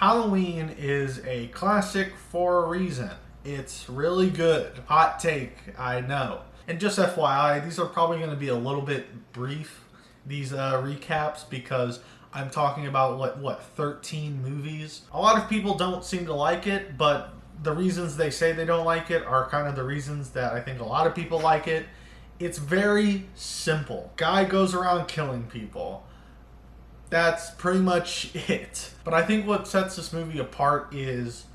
Halloween is a classic for a reason. It's really good. Hot take, I know. And just FYI, these are probably going to be a little bit brief, these recaps, because I'm talking about, what, 13 movies? A lot of people don't seem to like it, but the reasons they say they don't like it are kind of the reasons that I think a lot of people like it. It's very simple. Guy goes around killing people. That's pretty much it. But I think what sets this movie apart is,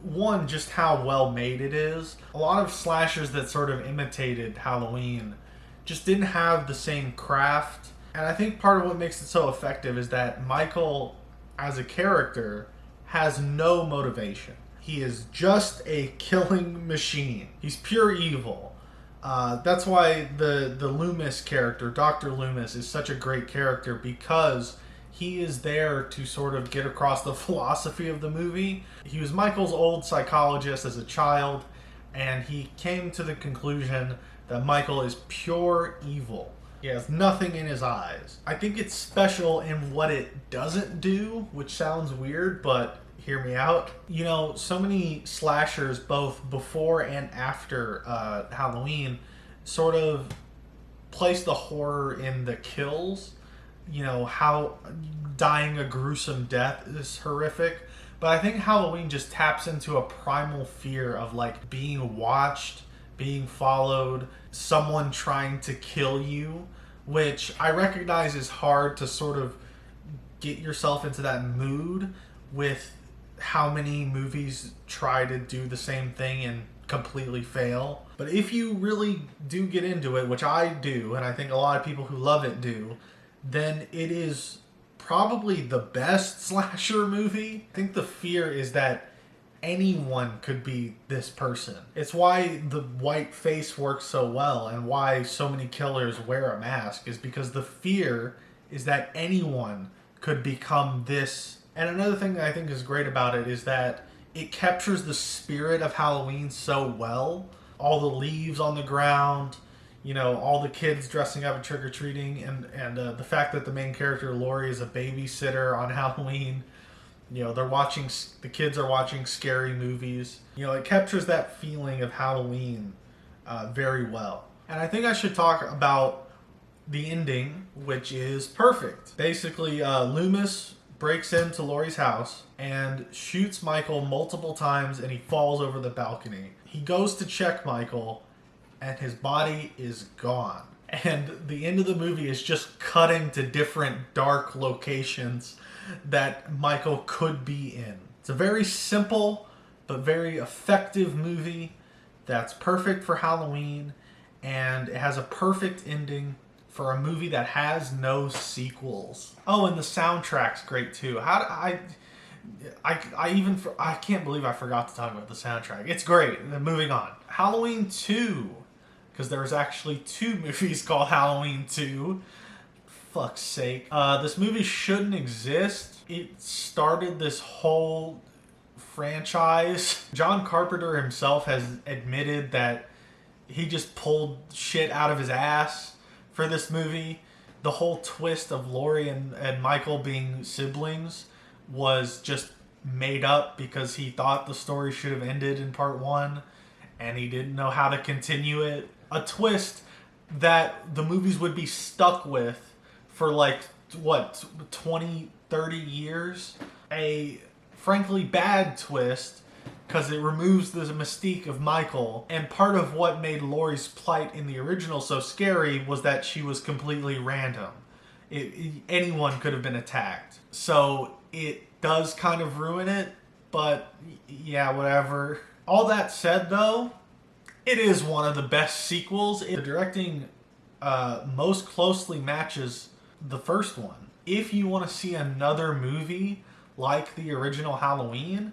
one, just how well made it is. A lot of slashers that sort of imitated Halloween just didn't have the same craft. And I think part of what makes it so effective is that Michael, as a character, has no motivation. He is just a killing machine. He's pure evil. That's why the Loomis character, Dr. Loomis, is such a great character, because he is there to sort of get across the philosophy of the movie. He was Michael's old psychologist as a child, and he came to the conclusion that Michael is pure evil. He has nothing in his eyes. I think it's special in what it doesn't do, which sounds weird, but hear me out. You know, so many slashers, both before and after Halloween, sort of place the horror in the kills. You know, how dying a gruesome death is horrific. But I think Halloween just taps into a primal fear of, like, being watched, being followed, someone trying to kill you, which I recognize is hard to sort of get yourself into that mood with how many movies try to do the same thing and completely fail. But if you really do get into it, which I do, and I think a lot of people who love it do, then it is probably the best slasher movie. I think the fear is that anyone could be this person. It's why the white face works so well, and why so many killers wear a mask, is because the fear is that anyone could become this. And another thing that I think is great about it is that it captures the spirit of Halloween so well. All the leaves on the ground, you know, all the kids dressing up and trick-or-treating, and the fact that the main character, Laurie, is a babysitter on Halloween. You know, the kids are watching scary movies. You know, it captures that feeling of Halloween very well. And I think I should talk about the ending, which is perfect. Basically, Loomis breaks into Laurie's house and shoots Michael multiple times, and he falls over the balcony. He goes to check Michael, and his body is gone. And the end of the movie is just cutting to different dark locations that Michael could be in. It's a very simple but very effective movie that's perfect for Halloween, and it has a perfect ending for a movie that has no sequels. Oh, and the soundtrack's great too. I can't believe I forgot to talk about the soundtrack. It's great. Moving on. Halloween 2, because there was actually 2 movies called Halloween 2. Fuck's sake. This movie shouldn't exist. It started this whole franchise. John Carpenter himself has admitted that he just pulled shit out of his ass for this movie. The whole twist of Laurie and Michael being siblings was just made up because he thought the story should have ended in part 1 and he didn't know how to continue it. A twist that the movies would be stuck with for, like, what, 20, 30 years? A frankly bad twist, because it removes the mystique of Michael. And part of what made Laurie's plight in the original so scary was that she was completely random. Anyone could have been attacked. So it does kind of ruin it, but yeah, whatever. All that said, though, it is one of the best sequels. The directing most closely matches the first one. If you want to see another movie like the original Halloween,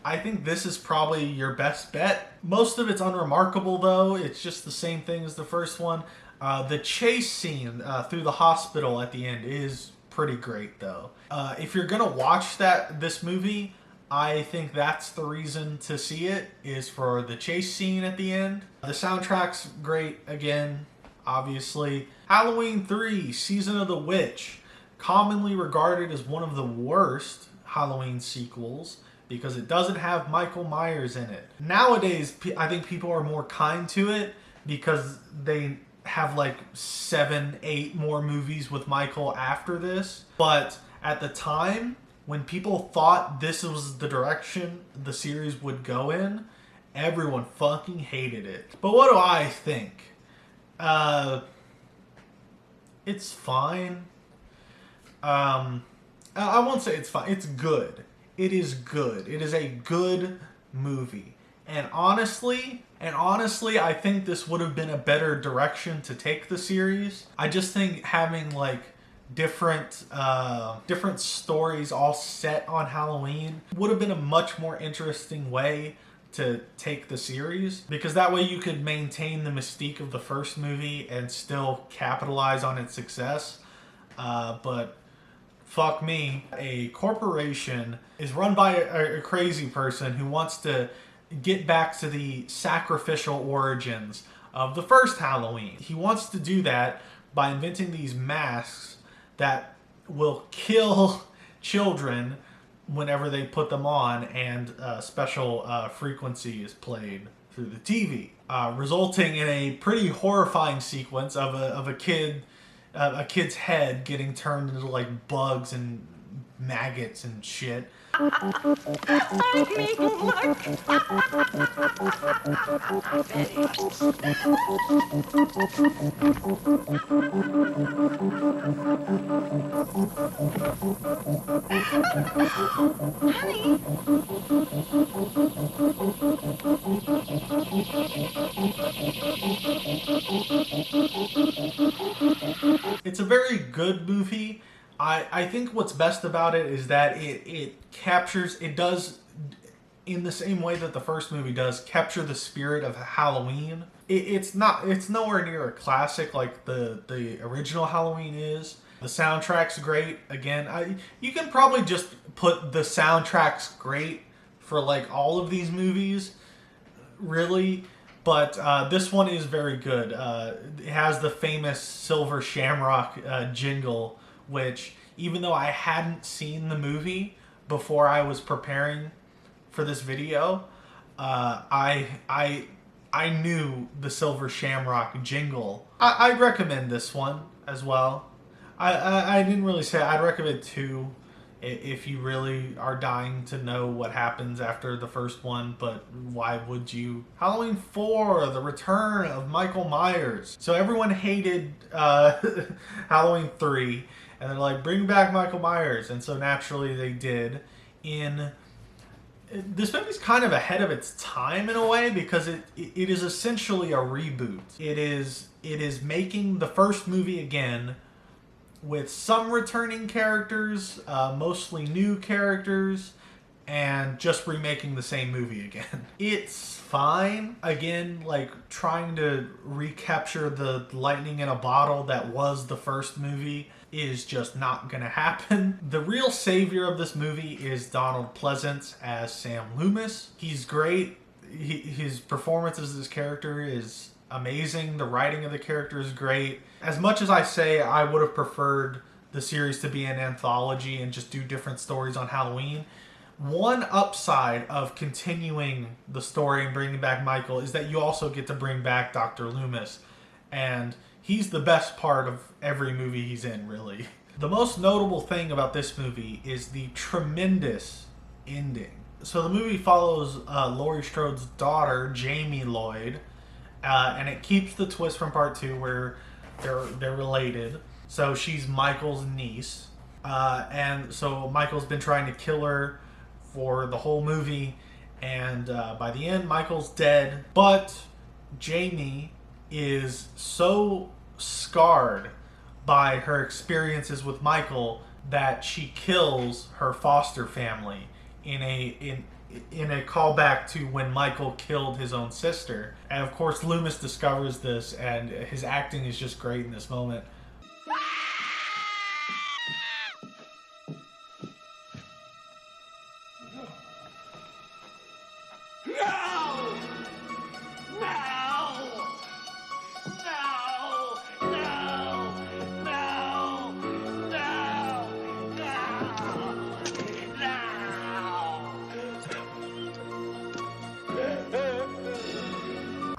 I think this is probably your best bet. Most of it's unremarkable, though. It's just the same thing as the first one. The chase scene through the hospital at the end is pretty great, though. If you're gonna watch this movie, I think that's the reason to see it, is for the chase scene at the end. The soundtrack's great, again, obviously. Halloween 3, Season of the Witch, commonly regarded as one of the worst Halloween sequels because it doesn't have Michael Myers in it. Nowadays, I think people are more kind to it because they have like 7, 8 more movies with Michael after this. But at the time, when people thought this was the direction the series would go in, everyone fucking hated it. But what do I think? It's fine. I won't say it's fine. It's good. It is good. It is a good movie. And honestly, I think this would have been a better direction to take the series. I just think having like different stories all set on Halloween would have been a much more interesting way to take the series, because that way you could maintain the mystique of the first movie and still capitalize on its success. But fuck me, a corporation is run by a crazy person who wants to get back to the sacrificial origins of the first Halloween. He wants to do that by inventing these masks that will kill children whenever they put them on, and special frequency is played through the TV, resulting in a pretty horrifying sequence of a kid's head getting turned into like bugs and maggots and shit. It's a very good movie. I think what's best about it is that it does, in the same way that the first movie does, capture the spirit of Halloween. It's nowhere near a classic like the original Halloween is. The soundtrack's great. Again, you can probably just put the soundtrack's great for like all of these movies, really. But this one is very good. It has the famous Silver Shamrock jingle, which, even though I hadn't seen the movie before I was preparing for this video, I knew the Silver Shamrock jingle. I'd recommend this one as well. I didn't really say I'd recommend 2 if you really are dying to know what happens after the first one, but why would you? Halloween 4, The Return of Michael Myers. So everyone hated Halloween 3, and they're like, bring back Michael Myers, and so naturally they did. This movie's kind of ahead of its time in a way, because it is essentially a reboot. It is making the first movie again, with some returning characters, mostly new characters, and just remaking the same movie again. It's fine. Again, like trying to recapture the lightning in a bottle that was the first movie is just not gonna happen. The real savior of this movie is Donald Pleasance as Sam Loomis. He's great. His performance as this character is amazing. The writing of the character is great. As much as I say I would have preferred the series to be an anthology and just do different stories on Halloween, one upside of continuing the story and bringing back Michael is that you also get to bring back Dr. Loomis, and he's the best part of every movie he's in, really. The most notable thing about this movie is the tremendous ending. So the movie follows Laurie Strode's daughter, Jamie Lloyd, and it keeps the twist from part 2 where they're related. So she's Michael's niece, and so Michael's been trying to kill her for the whole movie, and by the end Michael's dead, but Jamie is so scarred by her experiences with Michael that she kills her foster family in a callback to when Michael killed his own sister. And of course Loomis discovers this, and his acting is just great in this moment.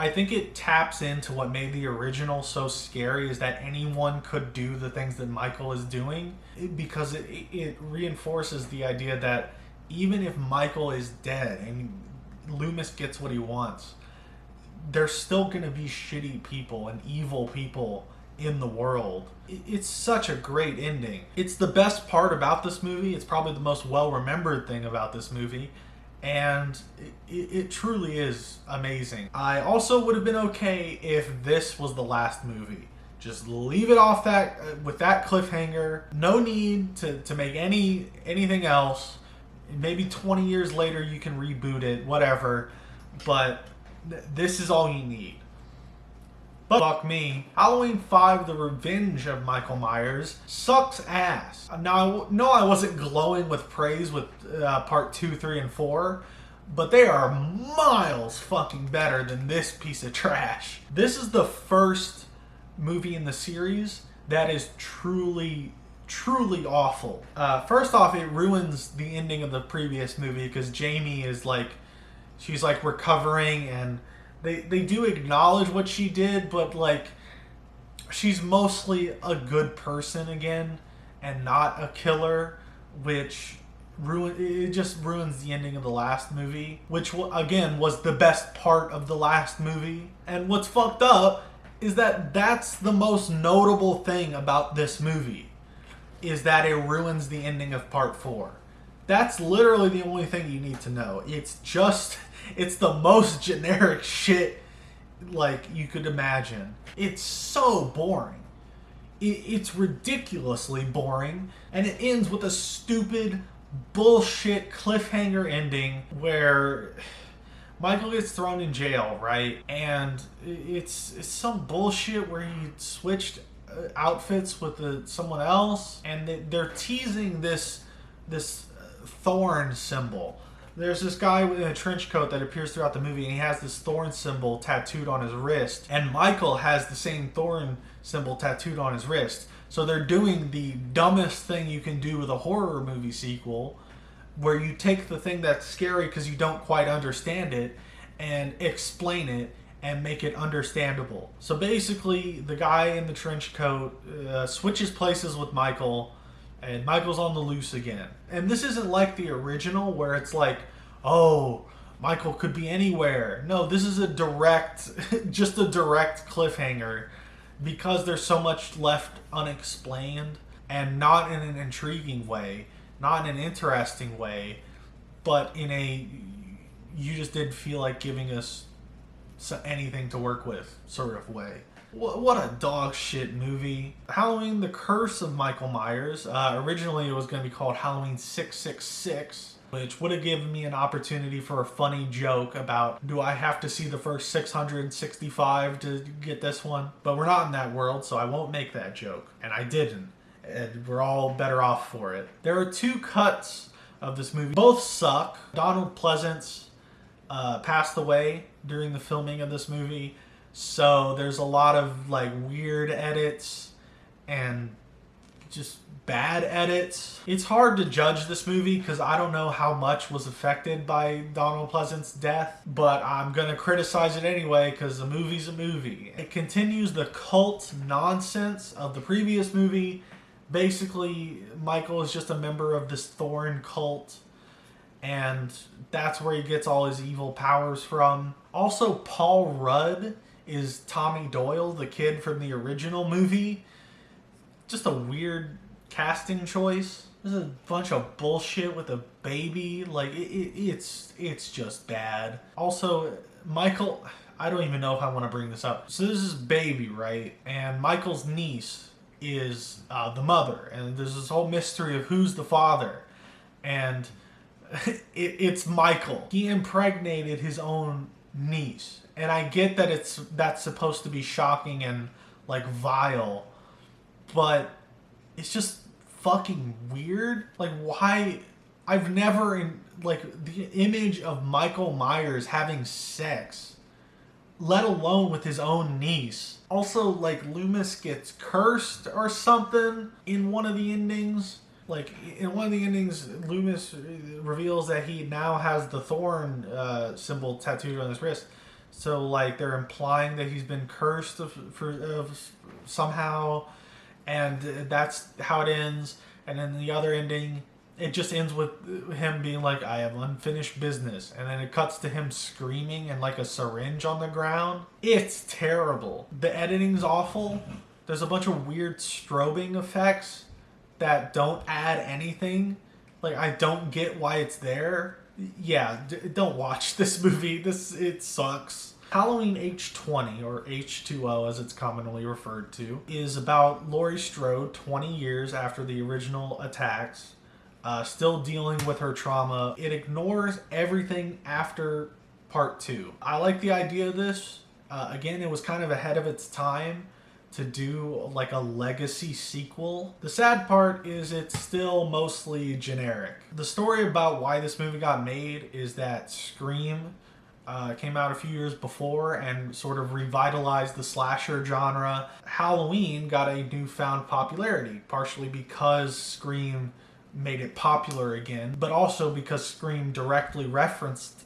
I think it taps into what made the original so scary, is that anyone could do the things that Michael is doing, because it reinforces the idea that even if Michael is dead and Loomis gets what he wants, there's still going to be shitty people and evil people in the world. It's such a great ending. It's the best part about this movie. It's probably the most well-remembered thing about this movie. And it truly is amazing. I also would have been okay if this was the last movie. Just leave it off that with that cliffhanger. No need to make anything else. Maybe 20 years later you can reboot it, whatever. But this is all you need. But fuck me, Halloween 5: The Revenge of Michael Myers sucks ass. Now, no, I wasn't glowing with praise with part 2, 3, and 4, but they are miles fucking better than this piece of trash. This is the first movie in the series that is truly awful. First off, it ruins the ending of the previous movie, because Jamie is like, she's like recovering, and they do acknowledge what she did, but like, she's mostly a good person again and not a killer, which it just ruins the ending of the last movie, which again was the best part of the last movie. And what's fucked up is that that's the most notable thing about this movie, is that it ruins the ending of part 4. That's literally the only thing you need to know. It's the most generic shit like you could imagine. It's so boring. It's ridiculously boring, and it ends with a stupid bullshit cliffhanger ending where Michael gets thrown in jail, right? And it's some bullshit where he switched outfits with someone else, and they're teasing this thorn symbol. There's this guy in a trench coat that appears throughout the movie, and he has this thorn symbol tattooed on his wrist. And Michael has the same thorn symbol tattooed on his wrist. So they're doing the dumbest thing you can do with a horror movie sequel, where you take the thing that's scary because you don't quite understand it and explain it and make it understandable. So basically, the guy in the trench coat switches places with Michael, and Michael's on the loose again. And this isn't like the original where it's like, oh, Michael could be anywhere. No, this is just a direct cliffhanger, because there's so much left unexplained, and not in an intriguing way, not in an interesting way, but in a, you just didn't feel like giving us anything to work with sort of way. What a dog shit movie. Halloween: The Curse of Michael Myers. Originally it was going to be called Halloween 666, which would have given me an opportunity for a funny joke about, do I have to see the first 665 to get this one? But we're not in that world, so I won't make that joke. And I didn't. And we're all better off for it. There are 2 cuts of this movie. Both suck. Donald Pleasance passed away during the filming of this movie. So there's a lot of like weird edits and just bad edits. It's hard to judge this movie because I don't know how much was affected by Donald Pleasance's death, but I'm going to criticize it anyway because the movie's a movie. It continues the cult nonsense of the previous movie. Basically, Michael is just a member of this Thorn cult, and that's where he gets all his evil powers from. Also, Paul Rudd is Tommy Doyle, the kid from the original movie. Just a weird casting choice. There's a bunch of bullshit with a baby. Like, it's just bad. Also, Michael, I don't even know if I want to bring this up. So this is Baby, right? And Michael's niece is the mother. And there's this whole mystery of who's the father. And it's Michael. He impregnated his own niece. And I get that that's supposed to be shocking and like vile, but it's just fucking weird. Like, why? I've never the image of Michael Myers having sex, let alone with his own niece. Also, like, Loomis gets cursed or something in one of the endings. Like, in one of the endings, Loomis reveals that he now has the thorn symbol tattooed on his wrist. So like they're implying that he's been cursed somehow, and that's how it ends. And then the other ending, it just ends with him being like, "I have unfinished business," and then it cuts to him screaming and like a syringe on the ground. It's terrible. The editing's awful. There's a bunch of weird strobing effects that don't add anything. Like I don't get why it's there. Yeah, don't watch this movie. It sucks. Halloween H20, or H2O as it's commonly referred to, is about Laurie Strode 20 years after the original attacks, still dealing with her trauma. It ignores everything after part 2. I like the idea of this. Again, it was kind of ahead of its time to do like a legacy sequel. The sad part is it's still mostly generic. The story about why this movie got made is that Scream came out a few years before and sort of revitalized the slasher genre. Halloween got a newfound popularity, partially because Scream made it popular again, but also because Scream directly referenced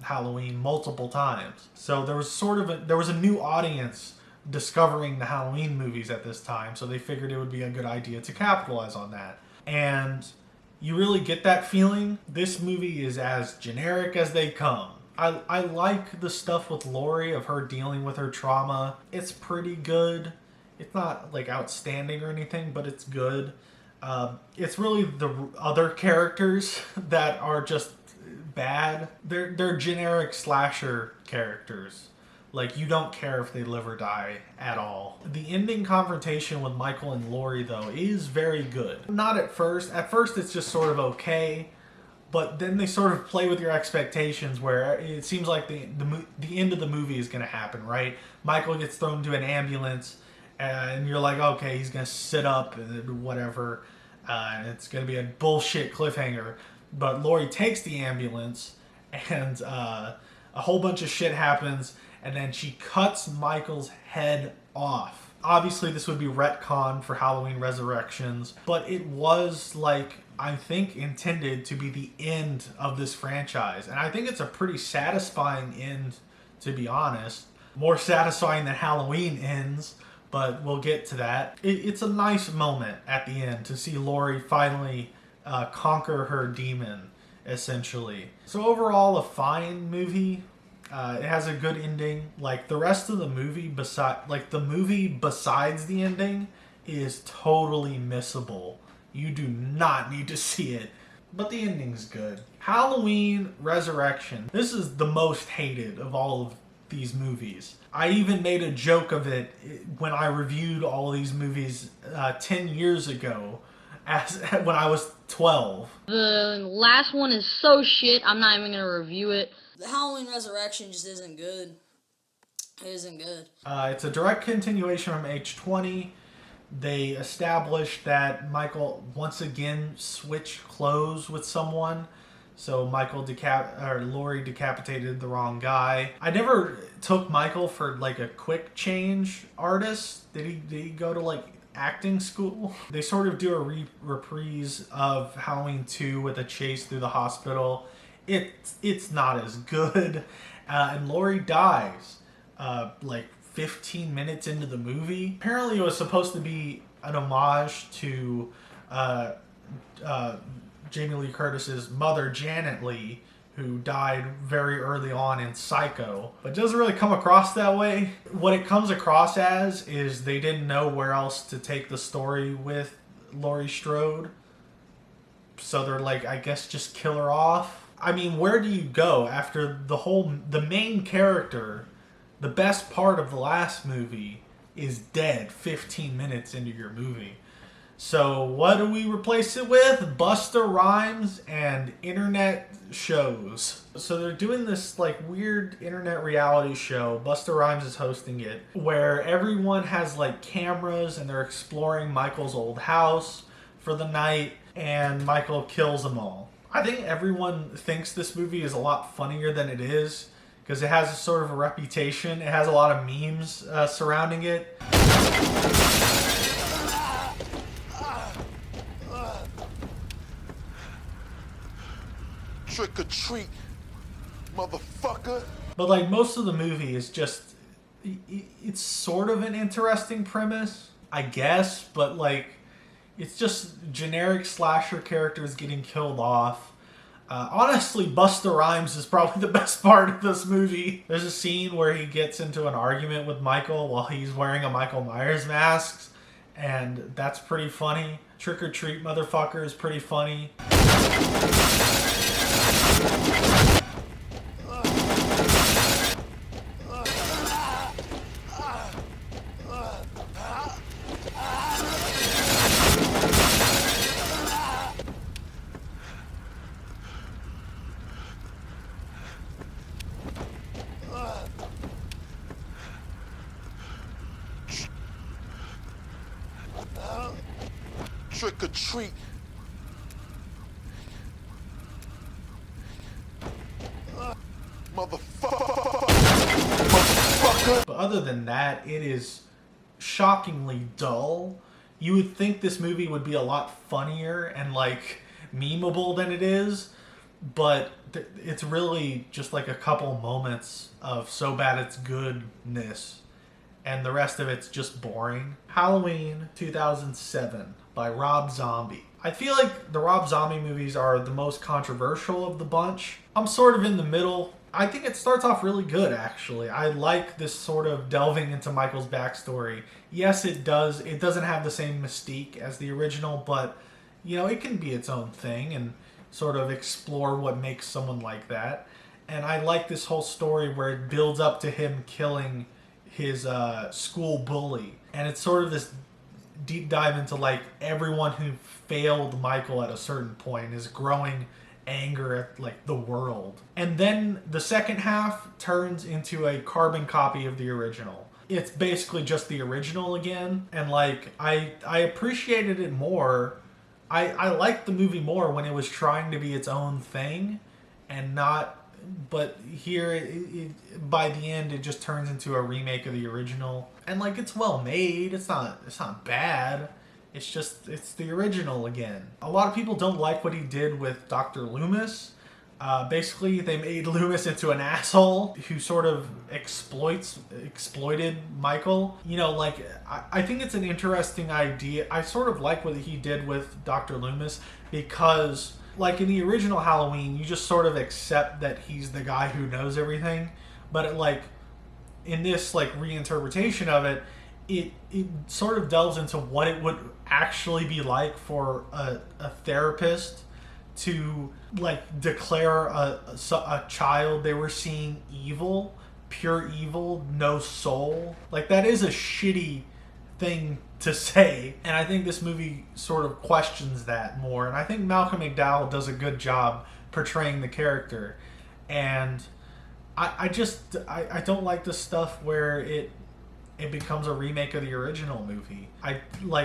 Halloween multiple times. So there was a new audience discovering the Halloween movies at this time, so they figured it would be a good idea to capitalize on that. And you really get that feeling. This movie is as generic as they come. I like the stuff with Laurie of her dealing with her trauma. It's pretty good. It's not like outstanding or anything, but it's good. It's really the other characters that are just bad. They're generic slasher characters. Like, you don't care if they live or die at all. The ending confrontation with Michael and Laurie, though, is very good. Not at first. At first, it's just sort of okay. But then they sort of play with your expectations where it seems like the end of the movie is going to happen, right? Michael gets thrown into an ambulance, and you're like, okay, he's going to sit up and whatever. And it's going to be a bullshit cliffhanger. But Laurie takes the ambulance, and a whole bunch of shit happens, and then she cuts Michael's head off. Obviously, this would be retcon for Halloween Resurrections, but it was, like, I think, intended to be the end of this franchise. And I think it's a pretty satisfying end, to be honest. More satisfying than Halloween ends, but we'll get to that. It's a nice moment at the end to see Laurie finally conquer her demon, essentially. So overall, a fine movie. It has a good ending. Like, the rest of the movie, besides the ending, is totally missable. You do not need to see it. But the ending's good. Halloween Resurrection. This is the most hated of all of these movies. I even made a joke of it when I reviewed all of these movies 10 years ago, when I was 12. The last one is so shit, I'm not even going to review it. The Halloween Resurrection just isn't good. It isn't good. It's a direct continuation from H20. They established that Michael once again switched clothes with someone. So Laurie decapitated the wrong guy. I never took Michael for like a quick change artist. Did he go to like acting school? They sort of do a reprise of Halloween 2 with a chase through the hospital. It's not as good. And Laurie dies like 15 minutes into the movie. Apparently it was supposed to be an homage to Jamie Lee Curtis's mother, Janet Leigh, who died very early on in Psycho. But it doesn't really come across that way. What it comes across as is they didn't know where else to take the story with Laurie Strode. So they're like, I guess just kill her off. I mean, where do you go after the main character, the best part of the last movie, is dead 15 minutes into your movie? So what do we replace it with? Busta Rhymes and internet shows. So they're doing this like weird internet reality show. Busta Rhymes is hosting it, where everyone has like cameras and they're exploring Michael's old house for the night, and Michael kills them all. I think everyone thinks this movie is a lot funnier than it is, because it has a sort of a reputation. It has a lot of memes surrounding it. Trick or treat, motherfucker. But like most of the movie is just, it's sort of an interesting premise, I guess, but like it's just generic slasher characters getting killed off. Honestly, Busta Rhymes is probably the best part of this movie. There's a scene where he gets into an argument with Michael while he's wearing a Michael Myers mask, and that's pretty funny. Trick or Treat Motherfucker is pretty funny. Trick or treat. Motherfucker. But other than that, it is shockingly dull. You would think this movie would be a lot funnier and like memeable than it is, but it's really just like a couple moments of so bad it's goodness, and the rest of it's just boring. Halloween 2007 by Rob Zombie. I feel like the Rob Zombie movies are the most controversial of the bunch. I'm sort of in the middle. I think it starts off really good, actually. I like this sort of delving into Michael's backstory. Yes, it does. It doesn't have the same mystique as the original, but, you know, it can be its own thing and sort of explore what makes someone like that. And I like this whole story where it builds up to him killing his school bully. And it's sort of this deep dive into, like, everyone who failed Michael at a certain point, his growing anger at like the world. And then the second half turns into a carbon copy of the original. It's basically just the original again, and like I appreciated it more. I liked the movie more when it was trying to be its own thing and not, but here by the end it just turns into a remake of the original. And like it's well made. It's not bad. It's the original again. A lot of people don't like what he did with Dr. Loomis. Basically, they made Loomis into an asshole who sort of exploited Michael. You know, like, I think it's an interesting idea. I sort of like what he did with Dr. Loomis because, like, in the original Halloween, you just sort of accept that he's the guy who knows everything. But, in this, reinterpretation of it, it sort of delves into what it would actually be like for a therapist to declare a child they were seeing evil, pure evil, no soul. Like, that is a shitty thing to say, and I think this movie sort of questions that more, and I think Malcolm McDowell does a good job portraying the character. And I don't like the stuff where it becomes a remake of the original movie.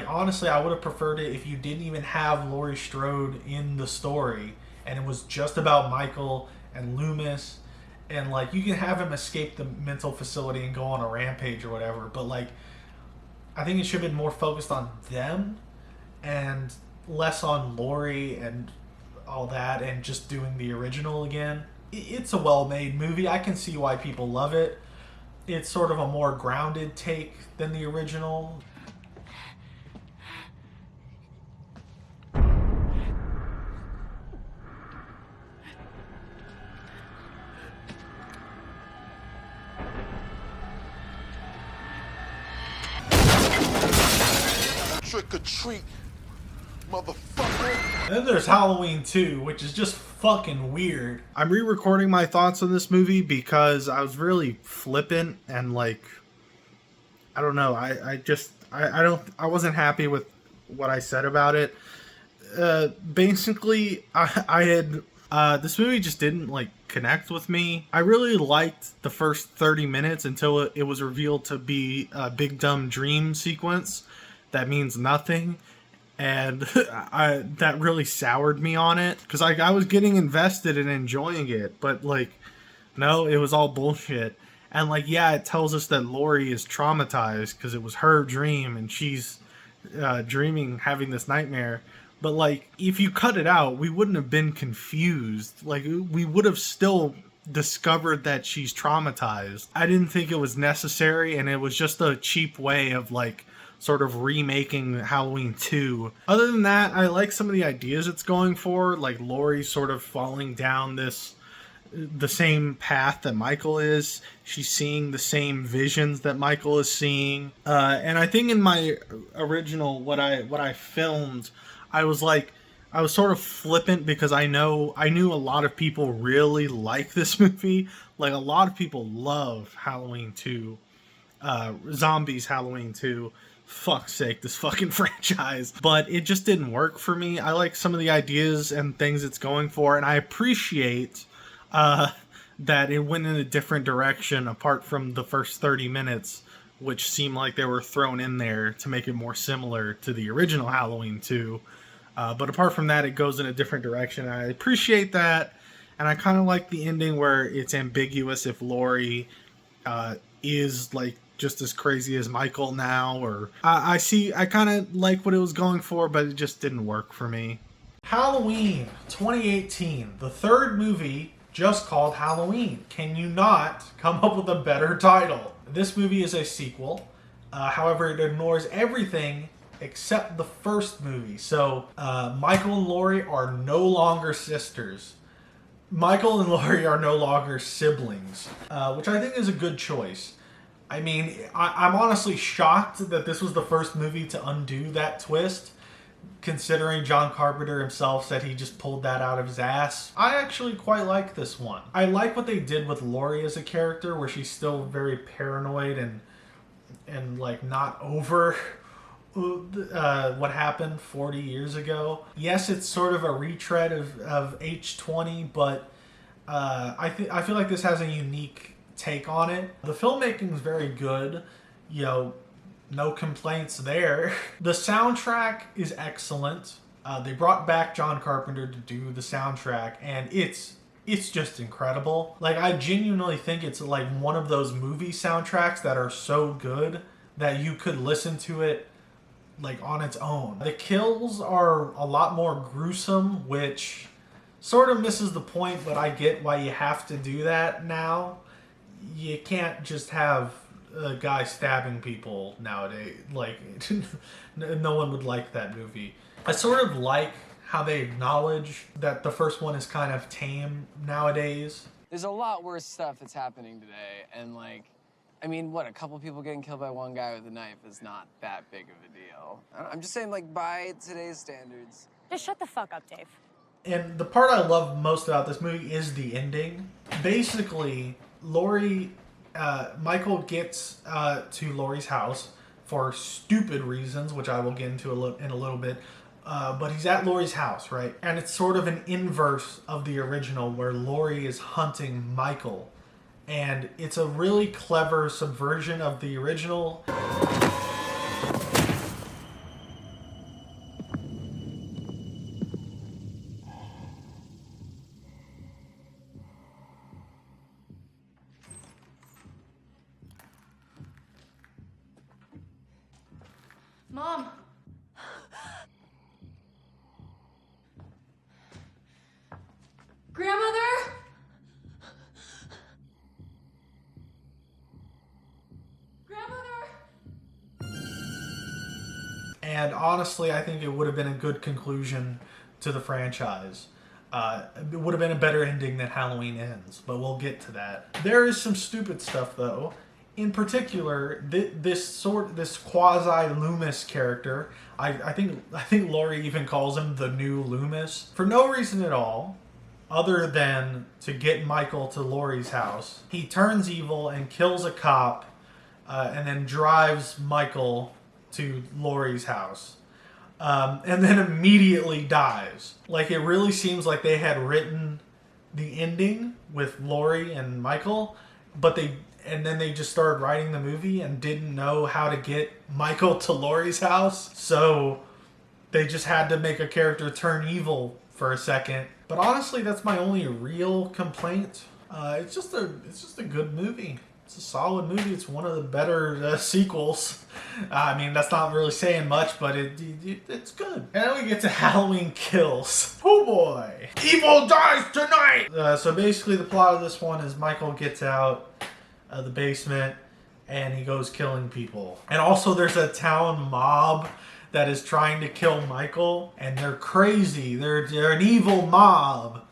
Honestly, I would have preferred it if you didn't even have Laurie Strode in the story and it was just about Michael and Loomis, and you can have him escape the mental facility and go on a rampage or whatever, but I think it should have been more focused on them and less on Laurie and all that, and just doing the original again. It's a well-made movie. I can see why people love it. It's sort of a more grounded take than the original. Trick or treat, motherfucker. And then there's Halloween 2, which is just fucking weird. I'm re-recording my thoughts on this movie because I was really flippant and I don't know. I wasn't happy with what I said about it. Basically, I had this movie just didn't connect with me. I really liked the first 30 minutes until it was revealed to be a big dumb dream sequence that means nothing. And that really soured me on it because I was getting invested and enjoying it, but no, it was all bullshit. And yeah, it tells us that Laurie is traumatized because it was her dream and she's dreaming, having this nightmare. But if you cut it out, we wouldn't have been confused. We would have still discovered that she's traumatized. I didn't think it was necessary, and it was just a cheap way of like sort of remaking Halloween 2. Other than that, I like some of the ideas it's going for, like Laurie sort of falling down the same path that Michael is. She's seeing the same visions that Michael is seeing. And I think in my original, what I filmed, I was sort of flippant because I knew a lot of people really like this movie. Like a lot of people love Halloween 2, Zombies Halloween 2. Fuck's sake, this fucking franchise. But it just didn't work for me. I like some of the ideas and things it's going for, and I appreciate that it went in a different direction apart from the first 30 minutes, which seemed like they were thrown in there to make it more similar to the original Halloween 2. But apart from that, it goes in a different direction. I appreciate that, and I kind of like the ending where it's ambiguous if Laurie is like just as crazy as Michael now, or I kind of like what it was going for, but it just didn't work for me. Halloween 2018, the third movie just called Halloween. Can you not come up with a better title? This movie is a sequel. However, it ignores everything except the first movie. So Michael and Laurie are no longer sisters. Michael and Laurie are no longer siblings, which I think is a good choice. I mean, I'm honestly shocked that this was the first movie to undo that twist, considering John Carpenter himself said he just pulled that out of his ass. I actually quite like this one. I like what they did with Laurie as a character, where she's still very paranoid and like not over what happened 40 years ago. Yes, it's sort of a retread of H20, but I feel like this has a unique take on it. The filmmaking is very good, no complaints there. The soundtrack is excellent. They brought back John Carpenter to do the soundtrack, and it's just incredible. Like, I genuinely think it's like one of those movie soundtracks that are so good that you could listen to it like on its own. The kills are a lot more gruesome, which sort of misses the point, but I get why you have to do that now. You can't just have a guy stabbing people nowadays. Like, no one would like that movie. I sort of like how they acknowledge that the first one is kind of tame nowadays. There's a lot worse stuff that's happening today, and like, I mean, what, a couple people getting killed by one guy with a knife is not that big of a deal. I'm just saying, like, by today's standards. Just shut the fuck up, Dave. And the part I love most about this movie is the ending. Basically, Michael gets to Laurie's house for stupid reasons, which I will get into in a little bit. But he's at Laurie's house, right? And it's sort of an inverse of the original, where Laurie is hunting Michael. And it's a really clever subversion of the original. Mom. Grandmother? And honestly, I think it would have been a good conclusion to the franchise. It would have been a better ending than Halloween Ends, but we'll get to that. There is some stupid stuff, though. In particular, this quasi Loomis character, I think Laurie even calls him the new Loomis, for no reason at all, other than to get Michael to Laurie's house. He turns evil and kills a cop, and then drives Michael to Laurie's house, and then immediately dies. Like, it really seems like they had written the ending with Laurie and Michael, and then they just started writing the movie and didn't know how to get Michael to Laurie's house, so they just had to make a character turn evil for a second. But honestly, that's my only real complaint. It's just a good movie. it's a solid movie. It's one of the better sequels. I mean, that's not really saying much, but it's good. And then we get to Halloween Kills. Oh boy. Evil dies tonight! So basically the plot of this one is Michael gets out of the basement and he goes killing people. And also there's a town mob that is trying to kill Michael, and they're crazy. They're an evil mob.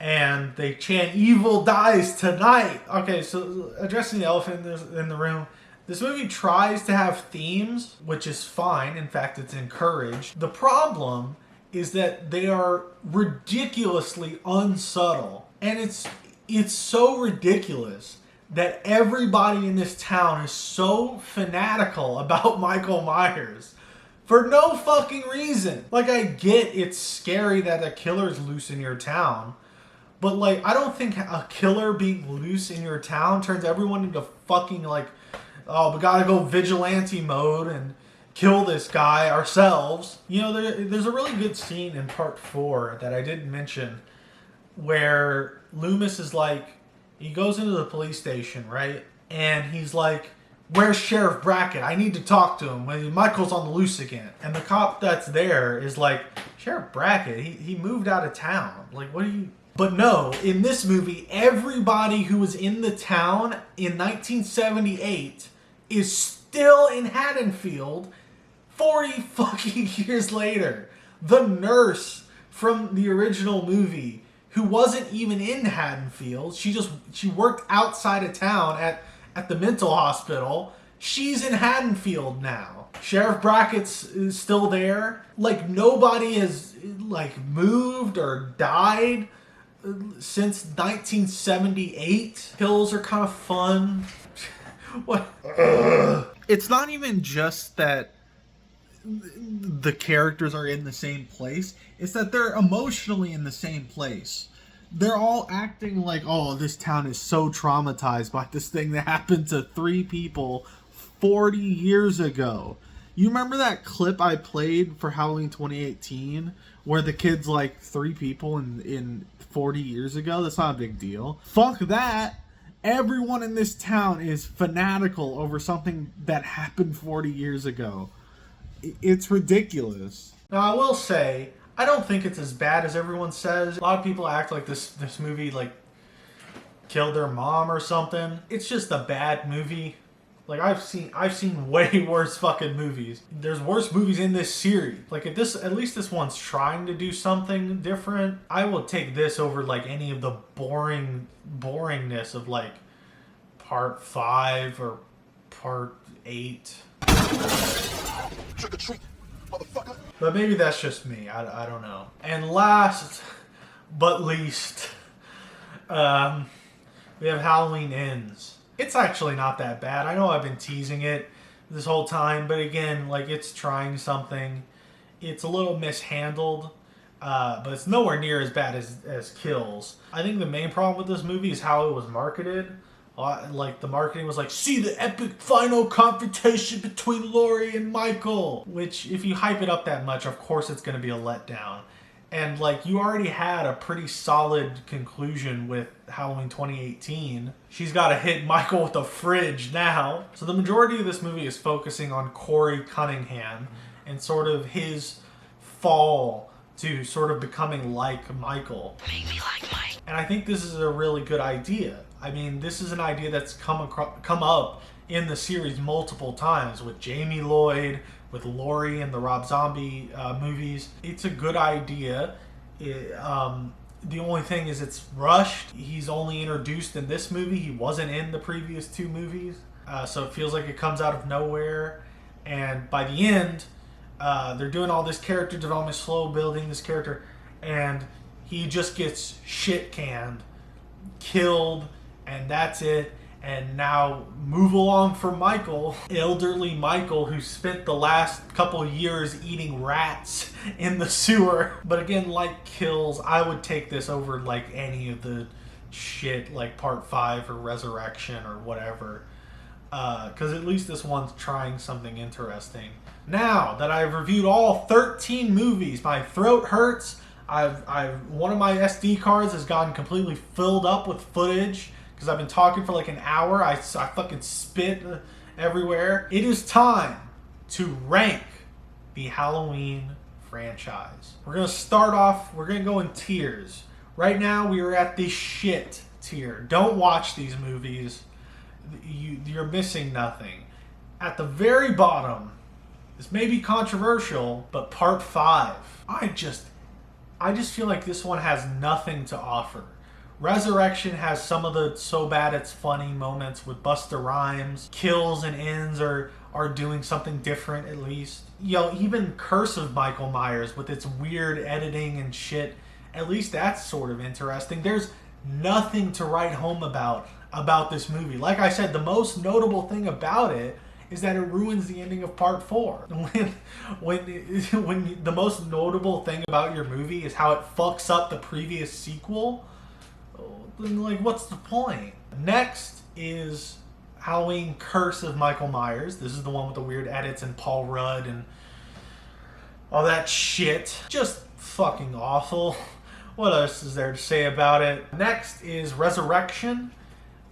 And they chant, "Evil dies tonight." Okay, so addressing the elephant in the room. This movie tries to have themes, which is fine. In fact, it's encouraged. The problem is that they are ridiculously unsubtle. And it's so ridiculous that everybody in this town is so fanatical about Michael Myers. For no fucking reason. Like, I get it's scary that a killer's loose in your town. But, like, I don't think a killer being loose in your town turns everyone into fucking, like, oh, we gotta go vigilante mode and kill this guy ourselves. You know, there's a really good scene in part 4 that I didn't mention where Loomis is like, he goes into the police station, right? And he's like, "Where's Sheriff Brackett? I need to talk to him. Michael's on the loose again." And the cop that's there is like, "Sheriff Brackett? He moved out of town. Like, what are you..." But no, in this movie, everybody who was in the town in 1978 is still in Haddonfield 40 fucking years later. The nurse from the original movie, who wasn't even in Haddonfield, she worked outside of town at the mental hospital. She's in Haddonfield now. Sheriff Brackett's is still there. Like, nobody has, like, moved or died since 1978. Kills are kind of fun. What? It's not even just that the characters are in the same place. It's that they're emotionally in the same place. They're all acting like, oh, this town is so traumatized by this thing that happened to 3 people 40 years ago. You remember that clip I played for Halloween 2018 where the kid's like 3 people in 40 years ago? That's not a big deal. Fuck that. Everyone in this town is fanatical over something that happened 40 years ago. It's ridiculous. Now, I will say, I don't think it's as bad as everyone says. A lot of people act like this movie, like, killed their mom or something. It's just a bad movie. Like, I've seen way worse fucking movies. There's worse movies in this series. Like, at least this one's trying to do something different. I will take this over, like, any of the boringness of, like, part 5 or part 8. Trick or treat, motherfucker. But maybe that's just me. I don't know. And last but least, we have Halloween Ends. It's actually not that bad. I know I've been teasing it this whole time, but again, like, it's trying something. It's a little mishandled, but it's nowhere near as bad as Kills. I think the main problem with this movie is how it was marketed. Like, the marketing was like, "See the epic final confrontation between Laurie and Michael." Which, if you hype it up that much, of course it's going to be a letdown. And, like, you already had a pretty solid conclusion with Halloween 2018. She's got to hit Michael with a fridge now. So the majority of this movie is focusing on Corey Cunningham and sort of his fall to sort of becoming like Michael. Make me like Mike. And I think this is a really good idea. I mean, this is an idea that's come up in the series multiple times with Jamie Lloyd, with Laurie in the Rob Zombie movies. It's a good idea. The only thing is it's rushed. He's only introduced in this movie. He wasn't in the previous 2 movies. So it feels like it comes out of nowhere. And by the end, they're doing all this character development, slow building this character, and he just gets shit canned, killed, and that's it. And now move along for Michael, elderly Michael, who spent the last couple years eating rats in the sewer. But again, like Kills, I would take this over like any of the shit like Part 5 or Resurrection or whatever. Because at least this one's trying something interesting. Now that I've reviewed all 13 movies, my throat hurts. One of my SD cards has gotten completely filled up with footage because I've been talking for like an hour. I fucking spit everywhere. It is time to rank the Halloween franchise. We're going to start off, we're going to go in tiers. Right now, we are at the shit tier. Don't watch these movies. You're missing nothing. At the very bottom, this may be controversial, but Part 5. I just feel like this one has nothing to offer. Resurrection has some of the so bad it's funny moments with Busta Rhymes. Kills and Ends are doing something different at least. You know, even Curse of Michael Myers with its weird editing and shit, at least that's sort of interesting. There's nothing to write home about this movie. Like I said, the most notable thing about it is that it ruins the ending of Part 4. When the most notable thing about your movie is how it fucks up the previous sequel, then like what's the point? Next is Halloween Curse of Michael Myers. This is the one with the weird edits and Paul Rudd and all that shit. Just fucking awful. What else is there to say about it? Next is Resurrection.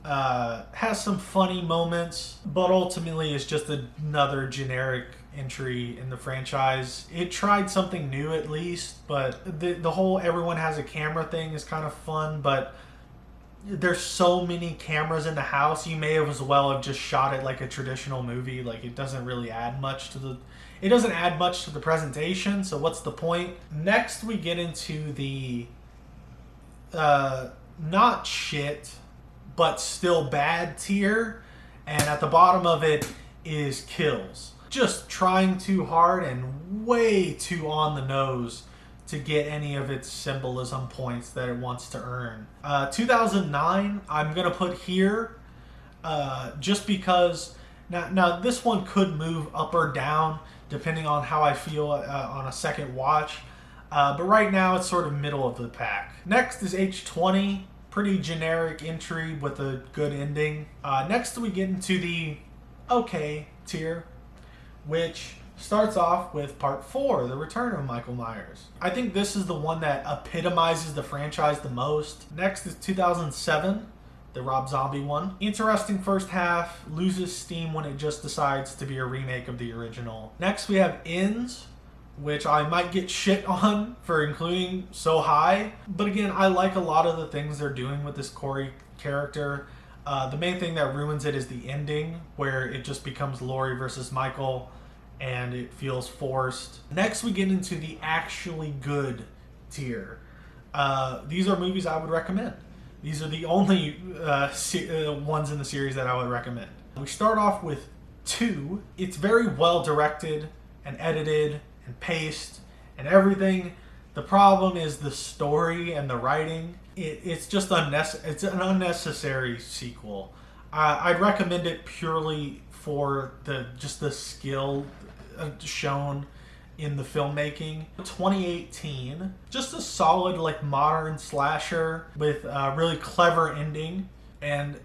Has some funny moments, but ultimately is just another generic entry in the franchise. It tried something new at least, but the whole everyone has a camera thing is kind of fun, but there's so many cameras in the house, you may have as well have just shot it like a traditional movie. Like it doesn't really add much to the presentation, so what's the point? Next we get into the not shit but still bad tier, and at the bottom of it is Kills. Just trying too hard and way too on the nose to get any of its symbolism points that it wants to earn. 2009, I'm gonna put here, just because now this one could move up or down depending on how I feel on a second watch, but right now it's sort of middle of the pack. Next is H20. Pretty generic entry with a good ending. Next we get into the okay tier, which starts off with Part 4, The Return of Michael Myers. I think this is the one that epitomizes the franchise the most. Next is 2007, the Rob Zombie one. Interesting first half, loses steam when it just decides to be a remake of the original. Next we have Ends, which I might get shit on for including so high. But again, I like a lot of the things they're doing with this Corey character. The main thing that ruins it is the ending, where it just becomes Laurie versus Michael, and it feels forced. Next, we get into the actually good tier. These are movies I would recommend. These are the only ones in the series that I would recommend. We start off with 2. It's very well directed and edited and paced and everything. The problem is the story and the writing. It's just it's an unnecessary sequel. I'd recommend it purely for the skill shown in the filmmaking. 2018, just a solid like modern slasher with a really clever ending. And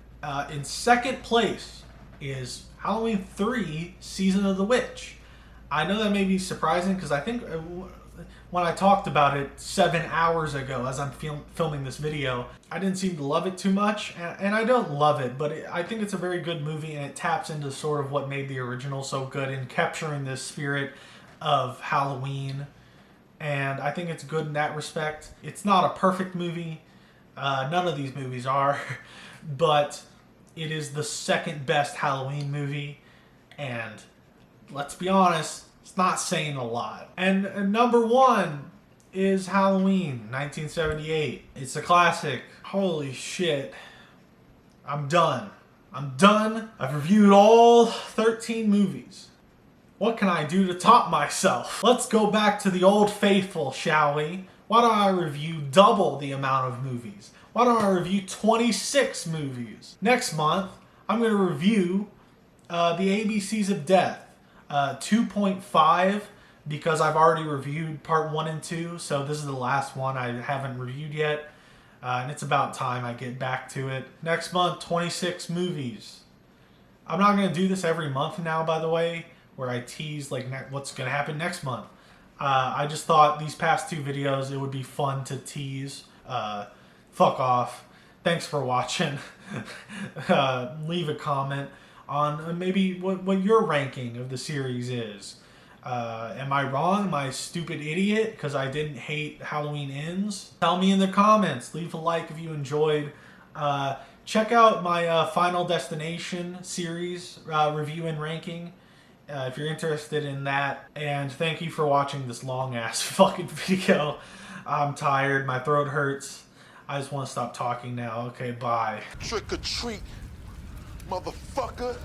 in second place is Halloween 3 Season of the Witch. I know that may be surprising because I think when I talked about it 7 hours ago as I'm filming this video, I didn't seem to love it too much, and I don't love it, but I think it's a very good movie, and it taps into sort of what made the original so good in capturing the spirit of Halloween, and I think it's good in that respect. It's not a perfect movie, none of these movies are, but it is the second best Halloween movie, and let's be honest, it's not saying a lot. And number 1 is Halloween, 1978. It's a classic. Holy shit. I'm done. I've reviewed all 13 movies. What can I do to top myself? Let's go back to the old faithful, shall we? Why don't I review double the amount of movies? Why don't I review 26 movies? Next month, I'm going to review the ABCs of Death. 2.5 because I've already reviewed part 1 and 2, so this is the last one I haven't reviewed yet, and it's about time I get back to it. Next month, 26 movies. I'm not going to do this every month now, by the way, where I tease like what's going to happen next month. I just thought these past 2 videos it would be fun to tease. Fuck off. thanks for watching. Leave a comment on maybe what your ranking of the series is. Am I wrong? Am I a stupid idiot because I didn't hate Halloween Ends? Tell me in the comments. Leave a like if you enjoyed. Check out my Final Destination series review and ranking if you're interested in that. And thank you for watching this long ass fucking video. I'm tired. My throat hurts. I just want to stop talking now. Okay, bye. Trick or treat, motherfucker.